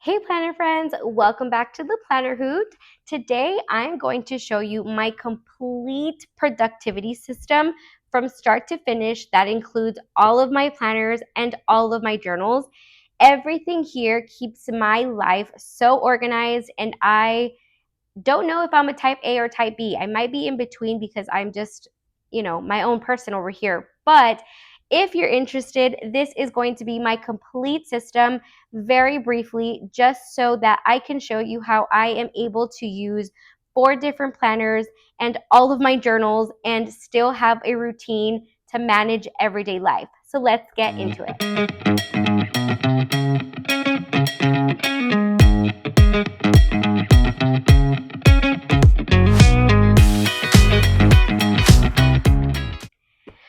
Hey planner friends, welcome back to the Planner Hoot. Today I'm going to show you my complete productivity system from start to finish that includes all of my planners and all of my journals. Everything here keeps my life so organized, and I don't know if I'm a type A or type B. I might be in between because I'm just, my own person over here. But if you're interested, this is going to be my complete system very briefly, just so that I can show you how I am able to use 4 different planners and all of my journals and still have a routine to manage everyday life. So let's get into it.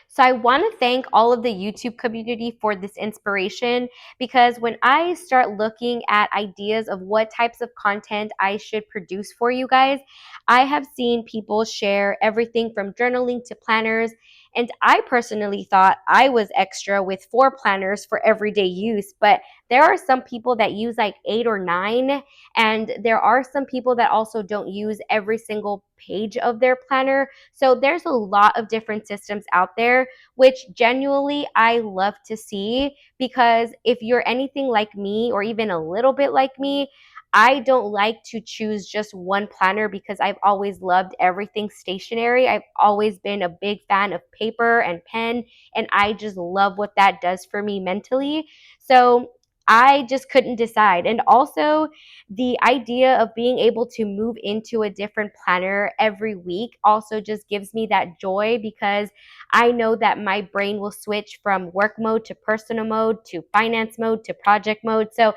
So I want to thank all of the YouTube community for this inspiration, because when I start looking at ideas of what types of content I should produce for you guys, I have seen people share everything from journaling to planners. And I personally thought I was extra with 4 planners for everyday use, but there are some people that use like 8 or 9, and there are some people that also don't use every single page of their planner. So there's a lot of different systems out there, which genuinely I love to see, because if you're anything like me or even a little bit like me, I don't like to choose just one planner because I've always loved everything stationary. I've always been a big fan of paper and pen, and I just love what that does for me mentally. So I just couldn't decide. And also, the idea of being able to move into a different planner every week also just gives me that joy, because I know that my brain will switch from work mode to personal mode to finance mode to project mode. So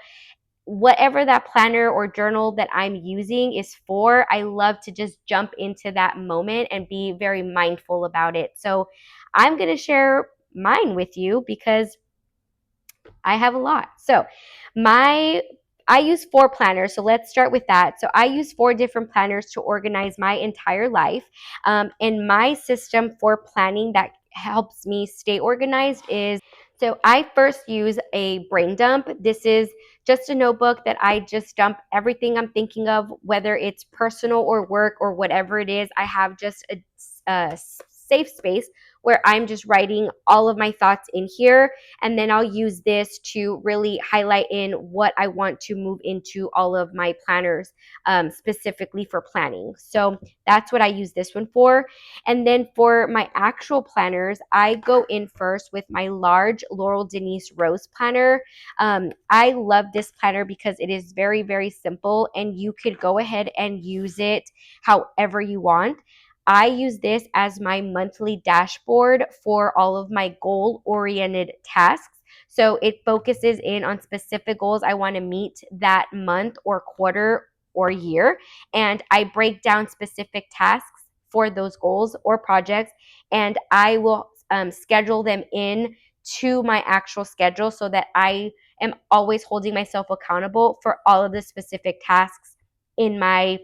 whatever that planner or journal that I'm using is for, I love to just jump into that moment and be very mindful about it. So I'm going to share mine with you because I have a lot. So I use 4 planners. So let's start with that. So I use 4 different planners to organize my entire life. And my system for planning that helps me stay organized is, so I first use a brain dump. This is just a notebook that I just dump everything I'm thinking of, whether it's personal or work or whatever it is. I have just a safe space where I'm just writing all of my thoughts in here, and then I'll use this to really highlight in what I want to move into all of my planners, specifically for planning. So that's what I use this one for. And then for my actual planners, I go in first with my large Laurel Denise Rose planner. I love this planner because it is very, very simple, and you could go ahead and use it however you want. I use this as my monthly dashboard for all of my goal-oriented tasks. So it focuses in on specific goals I want to meet that month or quarter or year. And I break down specific tasks for those goals or projects, and I will schedule them in to my actual schedule so that I am always holding myself accountable for all of the specific tasks in my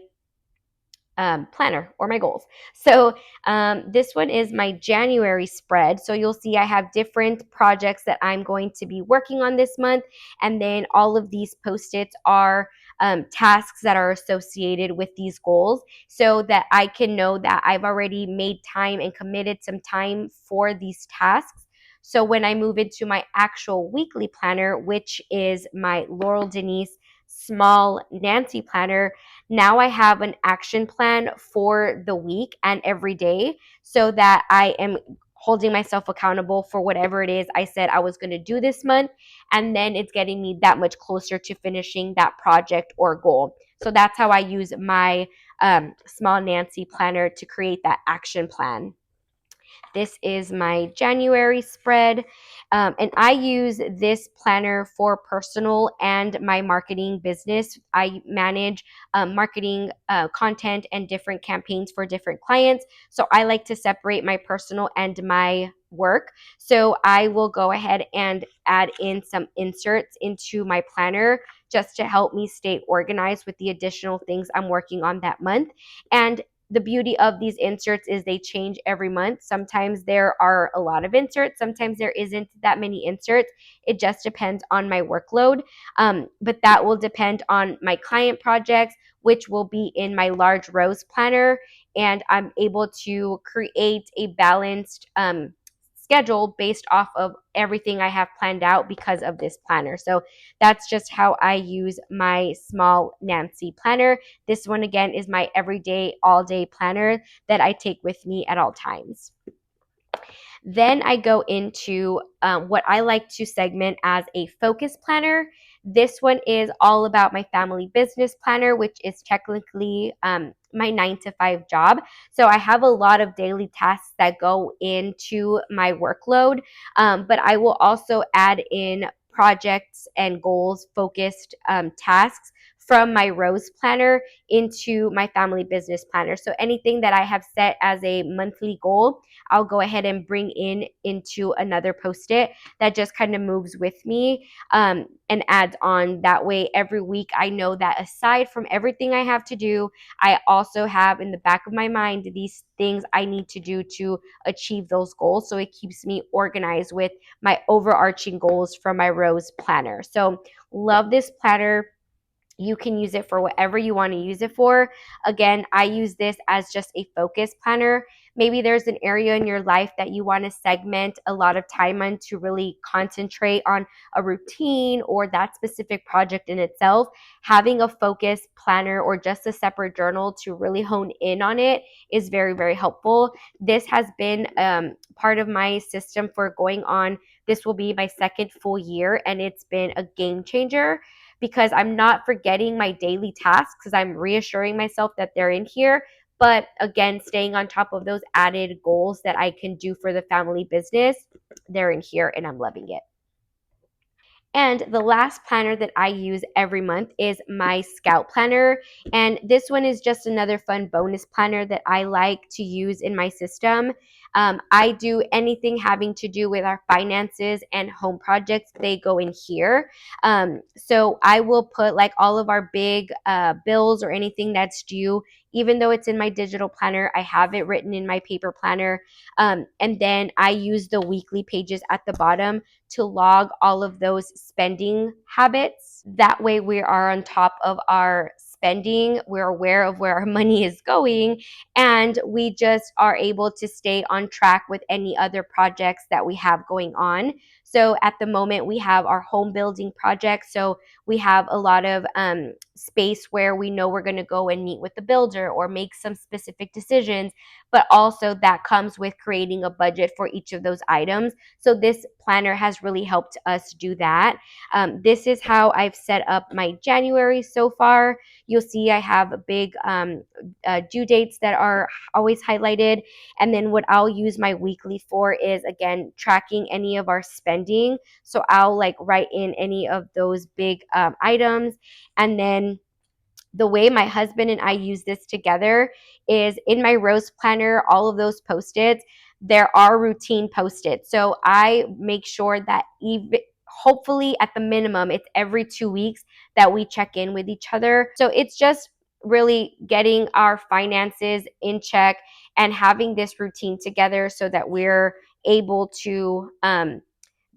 planner or my goals. So this one is my January spread. So you'll see I have different projects that I'm going to be working on this month. And then all of these post-its are tasks that are associated with these goals, so that I can know that I've already made time and committed some time for these tasks. So when I move into my actual weekly planner, which is my Laurel Denise Small Nancy planner, now I have an action plan for the week and every day, so that I am holding myself accountable for whatever it is I said I was going to do this month. And then it's getting me that much closer to finishing that project or goal. So that's how I use my Small Nancy planner to create that action plan. This is my January spread. And I use this planner for personal and my marketing business. I manage marketing content and different campaigns for different clients. So I like to separate my personal and my work. So I will go ahead and add in some inserts into my planner just to help me stay organized with the additional things I'm working on that month. And the beauty of these inserts is they change every month. Sometimes there are a lot of inserts, sometimes there isn't that many inserts. It just depends on my workload. But that will depend on my client projects, which will be in my large rows planner. And I'm able to create a balanced schedule based off of everything I have planned out because of this planner. So that's just how I use my small Nancy planner. This one again is my everyday, all day planner that I take with me at all times. Then I go into what I like to segment as a focus planner. This one is all about my family business planner, which is technically my 9 to 5 job. So I have a lot of daily tasks that go into my workload, but I will also add in projects and goals focused tasks from my Rose planner into my family business planner. So anything that I have set as a monthly goal, I'll go ahead and bring into another post-it that just kind of moves with me and adds on. That way, every week I know that aside from everything I have to do, I also have in the back of my mind these things I need to do to achieve those goals. So it keeps me organized with my overarching goals from my Rose planner. So love this planner. You can use it for whatever you want to use it for. Again, I use this as just a focus planner. Maybe there's an area in your life that you want to segment a lot of time on to really concentrate on a routine or that specific project in itself. Having a focus planner or just a separate journal to really hone in on it is very, very helpful. This has been part of my system for going on. This will be my second full year, and it's been a game changer because I'm not forgetting my daily tasks because I'm reassuring myself that they're in here. But again, staying on top of those added goals that I can do for the family business, they're in here and I'm loving it. And the last planner that I use every month is my Scout planner. And this one is just another fun bonus planner that I like to use in my system. I do anything having to do with our finances and home projects, they go in here. So I will put like all of our big bills or anything that's due, even though it's in my digital planner, I have it written in my paper planner. And then I use the weekly pages at the bottom to log all of those spending habits. That way, we are on top of our spending, we're aware of where our money is going, and we just are able to stay on track with any other projects that we have going on. So at the moment, we have our home building project. So we have a lot of space where we know we're going to go and meet with the builder or make some specific decisions, but also that comes with creating a budget for each of those items. So this planner has really helped us do that. This is how I've set up my January so far. You'll see I have big due dates that are always highlighted. And then what I'll use my weekly for is, again, tracking any of our spending. So I'll like write in any of those big items. And then the way my husband and I use this together is in my Rose planner, all of those post-its, there are routine post-its. So I make sure that even hopefully at the minimum, it's every 2 weeks that we check in with each other. So it's just really getting our finances in check and having this routine together so that we're able to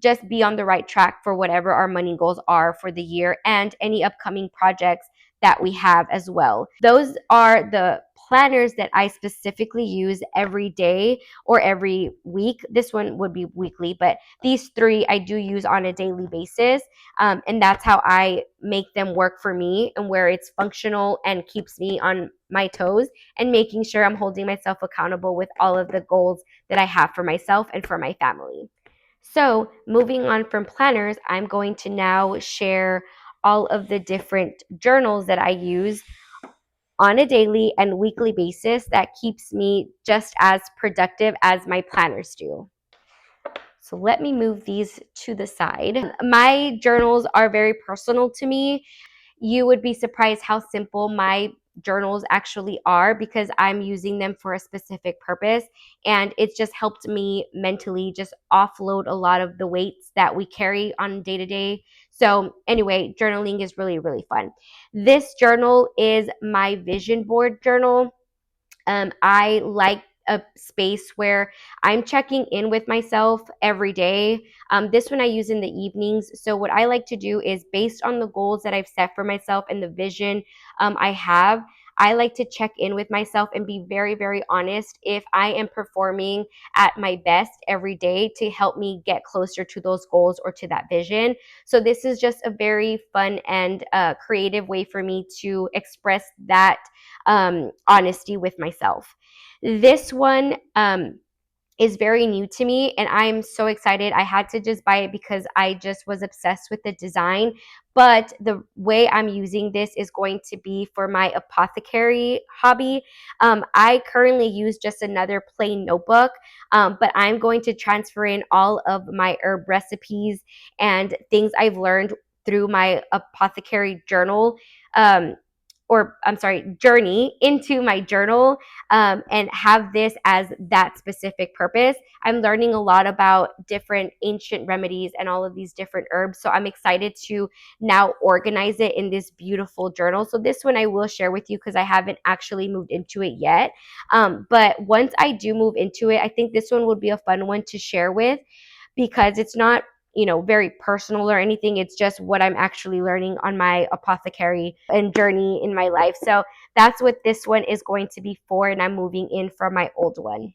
just be on the right track for whatever our money goals are for the year and any upcoming projects that we have as well. Those are the planners that I specifically use every day or every week. This one would be weekly, but these three I do use on a daily basis. And that's how I make them work for me and where it's functional and keeps me on my toes and making sure I'm holding myself accountable with all of the goals that I have for myself and for my family. So moving on from planners, I'm going to now share all of the different journals that I use on a daily and weekly basis that keeps me just as productive as my planners do. So let me move these to the side. My journals are very personal to me. You would be surprised how simple my journals actually are because I'm using them for a specific purpose, and it's just helped me mentally just offload a lot of the weights that we carry on day to day. So anyway, journaling is really, really fun. This journal is my vision board journal. I like a space where I'm checking in with myself every day. This one I use in the evenings. So, what I like to do is based on the goals that I've set for myself and the vision I have, I like to check in with myself and be very, very honest if I am performing at my best every day to help me get closer to those goals or to that vision. So, this is just a very fun and creative way for me to express that honesty with myself. This one is very new to me and I'm so excited. I had to just buy it because I just was obsessed with the design. But the way I'm using this is going to be for my apothecary hobby. I currently use just another plain notebook, but I'm going to transfer in all of my herb recipes and things I've learned through my apothecary journal. Or I'm sorry, journey into my journal and have this as that specific purpose. I'm learning a lot about different ancient remedies and all of these different herbs. So I'm excited to now organize it in this beautiful journal. So this one I will share with you because I haven't actually moved into it yet. But once I do move into it, I think this one would be a fun one to share with because it's not very personal or anything. It's just what I'm actually learning on my apothecary and journey in my life. So that's what this one is going to be for, and I'm moving in from my old one.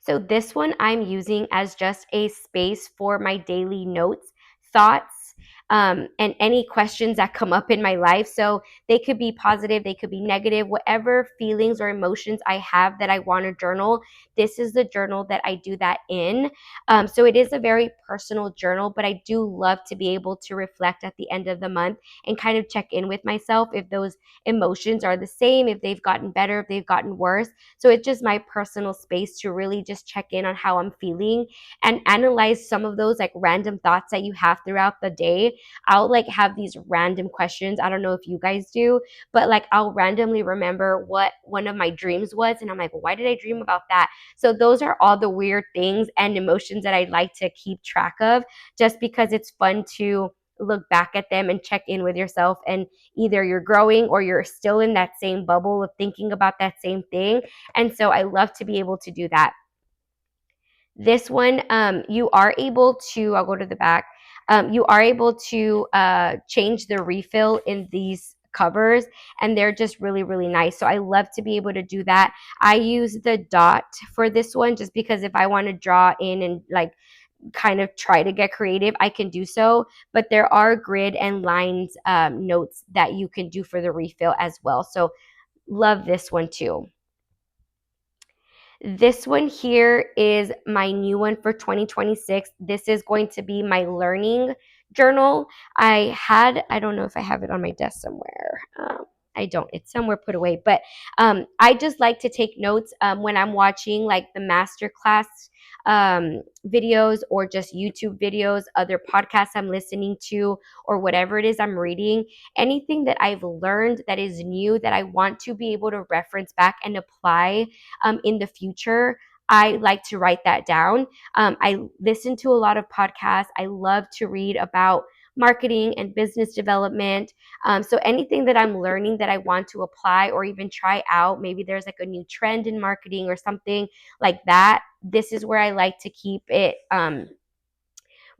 So this one I'm using as just a space for my daily notes, thoughts, and any questions that come up in my life. So they could be positive, they could be negative, whatever feelings or emotions I have that I want to journal. This is the journal that I do that in. So it is a very personal journal, but I do love to be able to reflect at the end of the month and kind of check in with myself if those emotions are the same, if they've gotten better, if they've gotten worse. So it's just my personal space to really just check in on how I'm feeling and analyze some of those like random thoughts that you have throughout the day. I'll like have these random questions. I don't know if you guys do, but like I'll randomly remember what one of my dreams was. And I'm like, well, why did I dream about that? So those are all the weird things and emotions that I'd like to keep track of just because it's fun to look back at them and check in with yourself, and either you're growing or you're still in that same bubble of thinking about that same thing. And so I love to be able to do that. This one, you are able to, I'll go to the back, you are able to change the refill in these covers, and they're just really, really nice. So I love to be able to do that. I use the dot for this one just because if I want to draw in and like kind of try to get creative, I can do so. But there are grid and lines notes that you can do for the refill as well. So love this one too. This one here is my new one for 2026. This is going to be my learning journal. I don't know if I have it on my desk somewhere. I don't, it's somewhere put away, but I just like to take notes when I'm watching like the masterclass videos or just YouTube videos, other podcasts I'm listening to, or whatever it is I'm reading. Anything that I've learned that is new that I want to be able to reference back and apply in the future, I like to write that down. I listen to a lot of podcasts. I love to read about marketing and business development. So anything that I'm learning that I want to apply or even try out, maybe there's like a new trend in marketing or something like that. This is where I like to keep it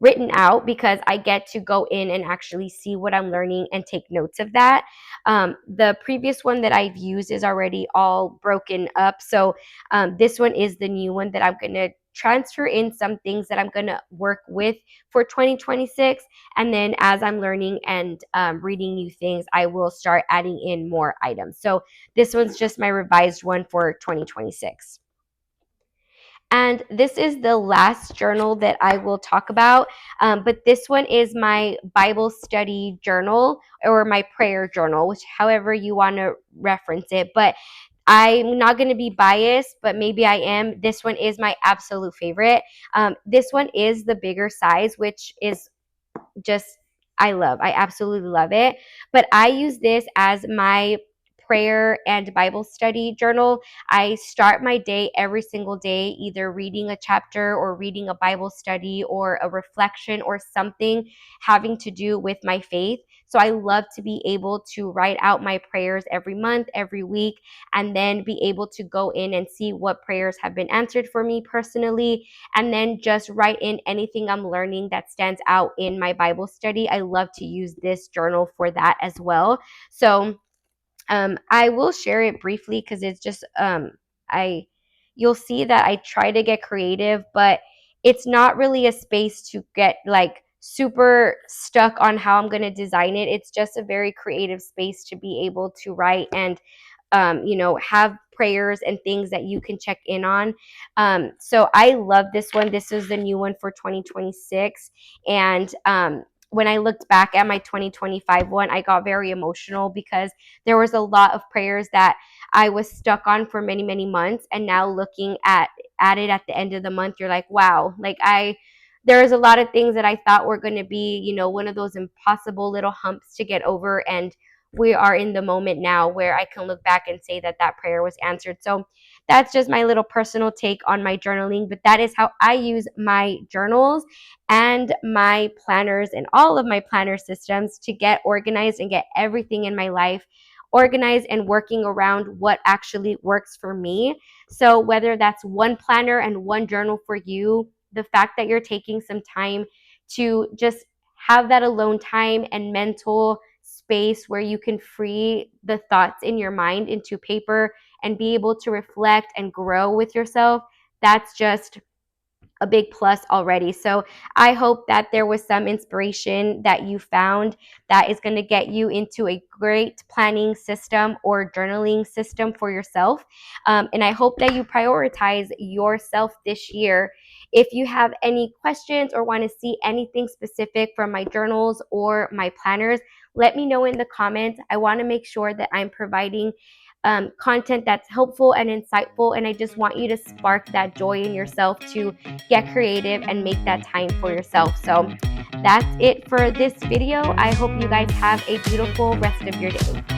written out because I get to go in and actually see what I'm learning and take notes of that. The previous one that I've used is already all broken up. So this one is the new one that I'm going to transfer in some things that I'm going to work with for 2026. And then as I'm learning and reading new things, I will start adding in more items. So this one's just my revised one for 2026. And this is the last journal that I will talk about. But this one is my Bible study journal or my prayer journal, which however you want to reference it. But I'm not going to be biased, but maybe I am. This one is my absolute favorite. This one is the bigger size, which is just, I absolutely love it. But I use this as my prayer and Bible study journal. I start my day every single day either reading a chapter or reading a Bible study or a reflection or something having to do with my faith. So I love to be able to write out my prayers every month, every week, and then be able to go in and see what prayers have been answered for me personally, and then just write in anything I'm learning that stands out in my Bible study. I love to use this journal for that as well. So I will share it briefly because it's just I you'll see that I try to get creative, but it's not really a space to get like super stuck on how I'm going to design it. It's just a very creative space to be able to write and have prayers and things that you can check in on. So I love this one. This is the new one for 2026. And when I looked back at my 2025 one, I got very emotional because there was a lot of prayers that I was stuck on for many, many months. And now looking at it at the end of the month, you're like, wow, there was a lot of things that I thought were going to be, one of those impossible little humps to get over. And we are in the moment now where I can look back and say that that prayer was answered. So that's just my little personal take on my journaling, but that is how I use my journals and my planners and all of my planner systems to get organized and get everything in my life organized and working around what actually works for me. So whether that's one planner and one journal for you, the fact that you're taking some time to just have that alone time and mental space where you can free the thoughts in your mind into paper and be able to reflect and grow with yourself, that's just a big plus already. So I hope that there was some inspiration that you found that is going to get you into a great planning system or journaling system for yourself. And I hope that you prioritize yourself this year. If you have any questions or want to see anything specific from my journals or my planners, let me know in the comments. I want to make sure that I'm providing content that's helpful and insightful. And I just want you to spark that joy in yourself to get creative and make that time for yourself. So that's it for this video. I hope you guys have a beautiful rest of your day.